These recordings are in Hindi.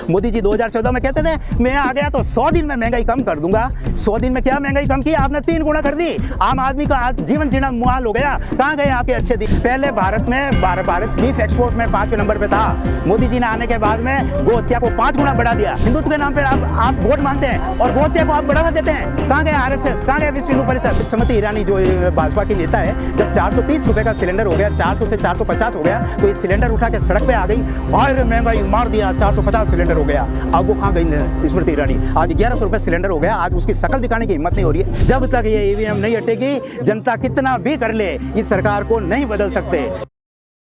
मोदी जी 2014 में कहते थे मैं आ गया तो 100 दिन में महंगाई कम कर दूंगा। 100 दिन में क्या महंगाई कम की? आपने 3 गुना कर दी। आम आदमी का आज जीवन जीना मुहाल हो गया। कहाँ गए आपके अच्छे दिन? पहले भारत बीफ एक्सपोर्ट में 5वें नंबर पे था। मोदी जी ने आने के बाद में गो हत्या को 5 गुना बढ़ा दिया। हिंदुत्व के नाम पर आप वोट मांगते हैं और गो हत्या को आप बढ़ावा देते हैं। कहाँ गए आरएसएस? कहाँ गए विश्व हिंदू परिषद? स्मृति ईरानी जो भाजपा की नेता है, जब 430 रुपए का सिलेंडर हो गया, 400 से 450 हो गया, तो इस सिलेंडर उठा के सड़क पे आ गई और महंगाई मार दिया, 450 सिलेंडर हो गया। अब वो कहाँ गई स्मृति ईरानी? आज 1100 रुपए सिलेंडर हो गया। आज उसकी शकल दिखाने की हिम्मत नहीं हो रही है। जब तक ये ईवीएम नहीं हटेगी, जनता कितना भी कर ले, इस सरकार को नहीं बदल सकते।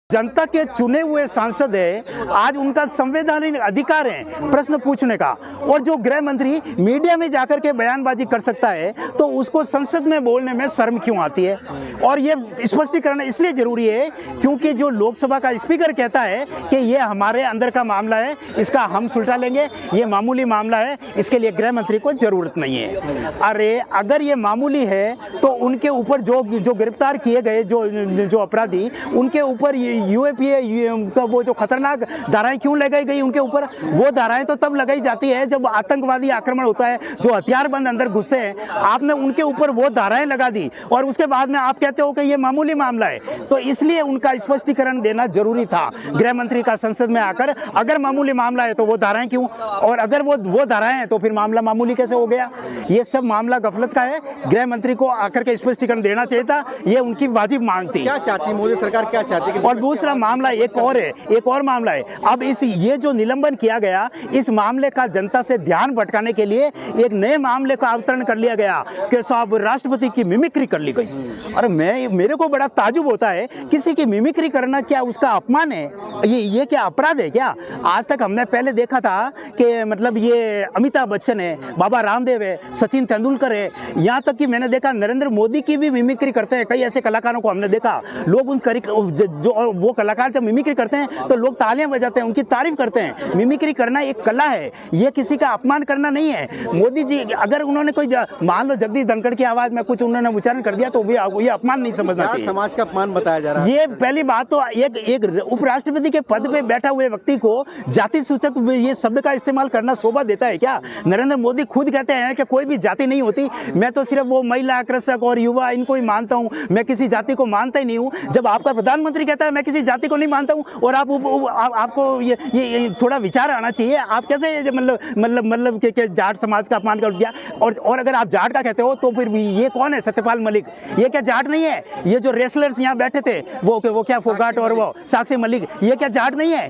जनता के चुने हुए सांसद है, आज उनका संवैधानिक अधिकार है प्रश्न पूछने का। और जो गृह मंत्री मीडिया में जाकर के बयानबाजी कर सकता है, तो उसको संसद में बोलने में शर्म क्यों आती है? और ये स्पष्टीकरण इसलिए जरूरी है क्योंकि जो लोकसभा का स्पीकर कहता है कि ये हमारे अंदर का मामला है, इसका हम सुलझा लेंगे, ये मामूली मामला है, इसके लिए गृह मंत्री को जरूरत नहीं है। अरे अगर ये मामूली है तो उनके ऊपर जो गिरफ्तार किए गए जो अपराधी, उनके ऊपर यूएपीए का वो जो खतरनाक धाराएं क्यों लगाई गई उनके ऊपर? वो धाराएं तो तब लगाई जाती है जब आतंकवादी आक्रमण होता है, जो हथियारबंद अंदर घुसते हैं। आपने उनके ऊपर वो धाराएं लगा दी और उसके बाद में आप कहते हो कि ये मामूली मामला है। तो इसलिए उनका स्पष्टीकरण देना जरूरी था गृह मंत्री का संसद में आकर। अगर मामूली मामला है तो वो धाराएं क्यों, और अगर वो धाराएं हैं तो फिर मामला मामूली कैसे हो गया? ये सब मामला गफलत का है। गृह मंत्री को आकर के स्पष्टीकरण देना चाहिए था। ये उनकी वाजिब मांग थी। क्या चाहती मोदी सरकार, क्या चाहती? और दूसरा मामला एक और मामला है। अब ये जो निलंबन किया गया, इस मामले का जनता से ध्यान भटकाने के लिए एक नए मामले का अवतरण कर लिया गया कि साहब राष्ट्रपति की मिमिक्री कर ली गई। अरे मेरे को बड़ा ताजुब होता है, किसी की मिमिक्री करना क्या उसका अपमान है? ये क्या अपराध है क्या? आज तक हमने पहले देखा था कि मतलब ये अमिताभ बच्चन है, बाबा रामदेव है, सचिन तेंदुलकर है, यहाँ तक कि मैंने देखा नरेंद्र मोदी की भी मिमिक्री करते हैं। कई ऐसे कलाकारों को हमने देखा, लोग उन वो कलाकार जब मिमिक्री करते हैं तो लोग तालियां बजाते हैं, उनकी तारीफ करते हैं। मिमिक्री करना एक कला है, ये किसी का अपमान करना नहीं है। मोदी जी अगर उन्होंने कोई मान लो जगदीश धनखड़ की आवाज में कुछ उन्होंने उच्चारण कर दिया तो ये अपमान नहीं समझना चाहिए। समाज का अपमान बताया जा रहा है। ये पहली बात तो एक उपराष्ट्रपति के पद पे बैठा हुए व्यक्ति को जाति सूचक ये शब्द का इस्तेमाल करना शोभा देता है क्या? नरेंद्र मोदी खुद कहते हैं कि कोई भी जाति नहीं होती, मैं तो सिर्फ वो महिला, कृषक और युवा इनको ही मानता हूँ, मैं किसी जाति को मानता ही नहीं हूँ। जब आपका प्रधानमंत्री कहता है मैं किसी जाति को नहीं मानता हूँ, और आपको ये थोड़ा विचार आना चाहिए। आप कैसे मतलब कि जाट समाज का अपमान कर दिया? और अगर आप जाट का कहते हो तो फिर ये कौन है? सत्यपाल मलिक, ये क्या जाट नहीं है? ये जो रेसलर्स यहाँ बैठे थे वो क्या फोगाट और वो साक्षी मलिक, ये क्या जाट नहीं है?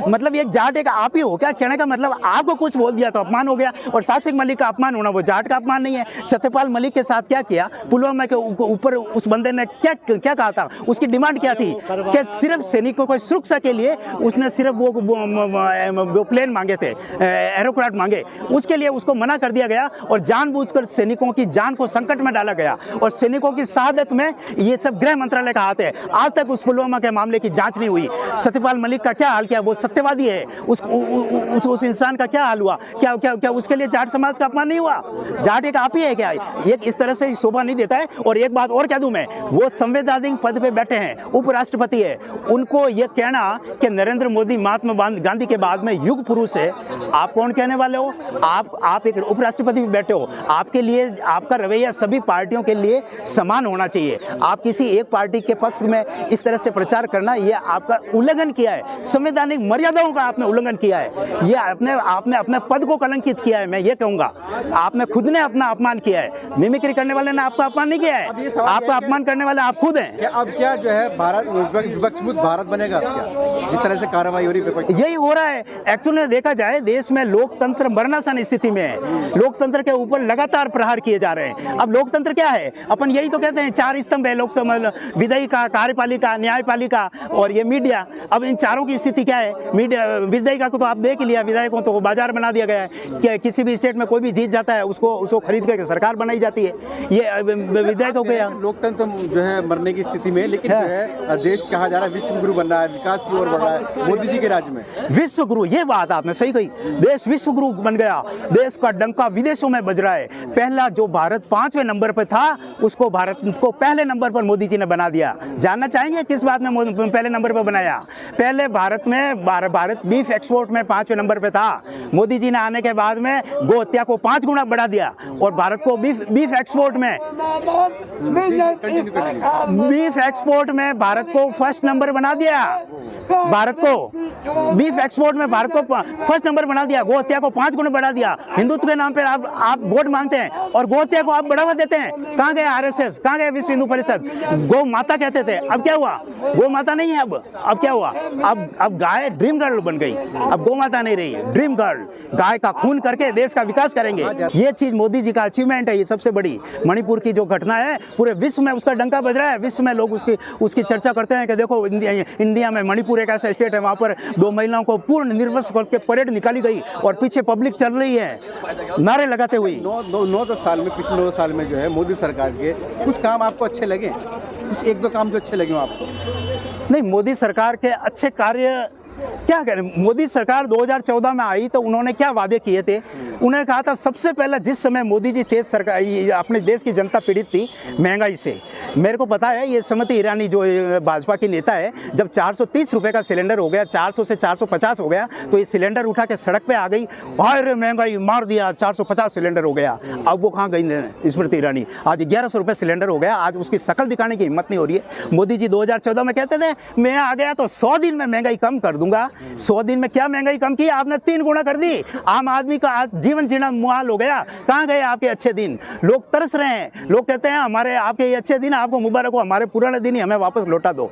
मतलब ये जाट एक आप ही हो क्या? कहने का मतलब आपको कुछ बोल दिया तो अपमान हो गया, और साक्षी मलिक का अपमान होना वो जाट का अपमान नहीं है। सत्यपाल मलिक के साथ क्या किया? पुलवामा के ऊपर उस बंदे ने क्या कहा था? उसकी डिमांड क्या थी कि सिर्फ सैनिकों को सुरक्षा के लिए उसने सिर्फ वो प्लेन मांगे थे, एरोक्राफ्ट मांगे, उसके लिए उसको मना कर दिया गया और जानबूझकर सैनिकों की जान को संकट में डाला गया। और सैनिकों की शहादत में ये सब गृह मंत्रालय का हाथ है। आज तक उस पुलवामा के मामले की जांच नहीं हुई। सत्यपाल मलिक का क्या हाल किया? वो सत्यवादी है, उस इंसान का क्या हाल हुआ? क्या उसके लिए जाट समाज का अपमान नहीं हुआ? जाट एक आप ही है क्या? ये इस तरह से शोभा नहीं देता है। और एक बात और कह दूं मैं, वो संवैधानिक पद पे बैठे हैं, उपराष्ट्रपति है, उनको ये कहना कि नरेंद्र मोदी महात्मा गांधी के बाद में युग पुरुष है, आप कौन कहने वाले हो? आप एक उपराष्ट्रपति भी बैठे हो, आपके लिए आपका रवैया सभी पार्टियों के लिए समान होना चाहिए। आप किसी एक पार्टी के पक्ष में इस तरह से प्रचार करना, ये आपका उल्लंघन किया है, संवैधानिक मर्यादाओं का आपने उल्लंघन किया है, ये आपने अपने पद को कलंकित किया है। मैं ये कहूंगा आपने खुद ने अपना अपमान किया है। मिमिक्री करने वाले ने आपका अपमान नहीं किया है, आपका अपमान करने वाले आप खुद हैं। अब क्या जो है भारत विपक्ष मुक्त भारत बनेगा क्या? जिस तरह से कार्रवाई हो रही है, यही हो रहा है। एक्चुअली देखा जाए देश में लोकतंत्र मरणासन स्थिति में है। लोकतंत्र के ऊपर लगातार प्रहार किए जा रहे हैं। अब लोकतंत्र क्या है? अपन यही तो कहते हैं 4 स्तंभ है लोकसभा, विधायिका, कार्यपालिका, न्यायपालिका और ये मीडिया। अब इन चारों की स्थिति क्या है? मीडिया, विधायिका को तो आप देख लिया, विधायकों तो बाजार बना दिया गया है कि किसी भी स्टेट में कोई भी जीत जाता है उसको खरीद के सरकार बनाई जाती है। ये विधायकों के लोकतंत्र जो है मरने की स्थिति में, लेकिन जो है देश कहा जा रहा है विश्व गुरु बन रहा है, विकास की ओर बढ़ रहा है मोदी जी के राज्य में। विश्व गुरु, ये बात आपने सही कही, देश विश्व गुरु बन गया। देश का डंका विदेशों में बज रहा है। पहला जो भारत 5वें नंबर पर था उसको भारत को पहले नंबर पर मोदी जी ने बना दिया। जानना चाहेंगे किस बात में पहले नंबर पर बनाया? पहले भारत बीफ एक्सपोर्ट में 5वें नंबर पे था। मोदी जी ने आने के बाद में गो हत्या को 5 गुना बढ़ा दिया और भारत को बीफ एक्सपोर्ट में भारत को फर्स्ट नंबर बना दिया। भारत को बीफ एक्सपोर्ट में भारत को फर्स्ट नंबर बना दिया। गो हत्या को 5 गुना बढ़ा दिया। हिंदुत्व के नाम पर आप वोट मांगते हैं और गो हत्या को आप बढ़ावा देते हैं। कहाँ गए आरएसएस? कहाँ गए विश्व हिंदू परिषद? गौ माता कहते थे, अब क्या हुआ? गौ माता नहीं है। अब क्या हुआ? अब गाय ड्रीम गर्ल बन गई। अब गौ माता नहीं रही, ड्रीम गर्ल। गाय का खून करके देश का विकास करेंगे। ये चीज मोदी जी का अचीवमेंट है। ये सबसे बड़ी मणिपुर की जो घटना है, पूरे विश्व में उसका डंका बज रहा है। विश्व में लोग उसकी चर्चा करते हैं कि देखो इंडिया में मणिपुर एक ऐसा स्टेट है, वहाँ पर 2 महिलाओं को पूर्ण निर्वस्त्र करके परेड निकाली गई और पीछे पब्लिक चल रही है नारे लगाते हुए। 9-10 साल में, पिछले 9 साल में जो है मोदी सरकार के कुछ काम आपको अच्छे लगे? कुछ 1-2 काम जो अच्छे लगे हो आपको? नहीं, मोदी सरकार के अच्छे कार्य क्या करें? मोदी सरकार 2014 में आई तो उन्होंने क्या वादे किए थे? उन्होंने कहा था सबसे पहले, जिस समय मोदी जी थे सरकार, अपने देश की जनता पीड़ित थी महंगाई से। मेरे को पता है, ये स्मृति ईरानी जो भाजपा की नेता है, जब 430 रुपए का सिलेंडर हो गया, 400 से 450 हो गया, तो ये सिलेंडर उठा के सड़क पे आ गई, अरे महंगाई मार दिया, 450 सिलेंडर हो गया। अब वो कहाँ गई स्मृति ईरानी? आज 1100 रुपये सिलेंडर हो गया। आज उसकी शकल दिखाने की हिम्मत नहीं हो रही है। मोदी जी 2014 में कहते थे मैं आ गया तो 100 दिन में महंगाई कम कर दूंगा। 100 दिन में क्या महंगाई कम की? आपने 3 गुना कर दी। आम आदमी का आज जीवन जीना मुहाल हो गया। कहाँ गए आपके अच्छे दिन? लोग तरस रहे हैं। लोग कहते हैं हमारे आपके ये अच्छे दिन आपको मुबारक हो, हमारे पुराने दिन ही हमें वापस लौटा दो।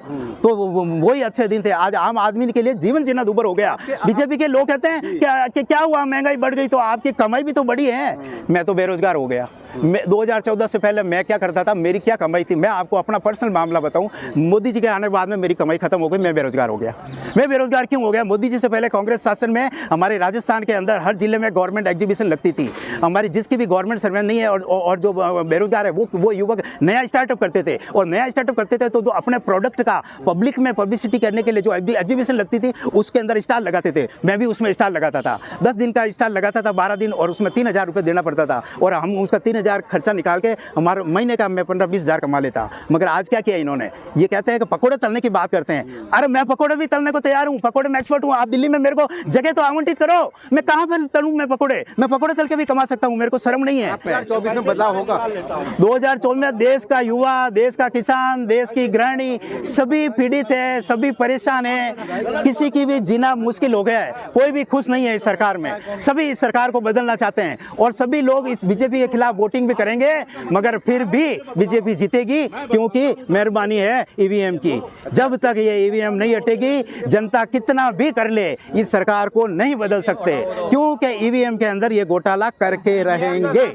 तो वही अच्छे दिन थे। आज आम आदमी के लिए जीवन जीना दुभर हो गया। बीजेपी के लोग कहते हैं क्या हुआ, महंगाई बढ़ गई तो आपकी कमाई भी तो बढ़ी है। मैं तो बेरोजगार हो गया। 2014 से पहले मैं क्या करता था, मेरी क्या कमाई थी? मैं आपको अपना पर्सनल मामला बताऊं, मोदी जी के आने के बाद में मेरी कमाई खत्म हो गई, मैं बेरोजगार हो गया। मैं बेरोजगार क्यों हो गया? मोदी जी से पहले कांग्रेस शासन में हमारे राजस्थान के अंदर हर जिले में गवर्नमेंट एग्जीबिशन लगती थी। हमारी जिसकी भी गवर्नमेंट सर्वेंट नहीं है और जो बेरोजगार है वो युवक नया स्टार्टअप करते थे, और नया स्टार्टअप करते थे तो जो अपने प्रोडक्ट का पब्लिक में पब्लिसिटी करने के लिए जो एग्जीबिशन लगती थी उसके अंदर स्टाल लगाते थे। मैं भी उसमें स्टाल लगाता था। 10 दिन का स्टाल लगाता था, 12 दिन, और उसमें 3000 रुपये देना पड़ता था, और हम उसका 3000 खर्चा निकाल के हमारे महीने का मैं 15-20 हज़ार कमा लेता। मगर आज क्या किया इन्होंने? ये कहते हैं कि पकौड़े तलने की बात करते हैं। अरे मैं पकौड़े भी तलने को तैयार हूँ, पकौड़े में एक्सपर्ट हूँ। आप दिल्ली में मेरे को जगह तो आवंटित करो, मैं कहाँ पर तलूँ? मैं पकौड़े तल के भी कमा सकता हूँ, मेरे को शर्म नहीं है। 2024 में बदलाव होगा? 2024 में देश का युवा, देश का किसान, देश की गृहिणी सभी पीड़ित है, सभी परेशान है। किसी की भी जीना मुश्किल हो गया है। कोई भी खुश नहीं है इस सरकार में। सभी इस सरकार को बदलना चाहते हैं और सभी लोग इस बीजेपी के खिलाफ वोटिंग भी करेंगे, मगर फिर भी बीजेपी जीतेगी, क्योंकि मेहरबानी है ईवीएम की। जब तक ये ईवीएम नहीं हटेगी, जनता कितना भी कर ले, इस सरकार को नहीं बदल सकते, क्योंकि ईवीएम के अंदर ये घोटाला करके रहेंगे।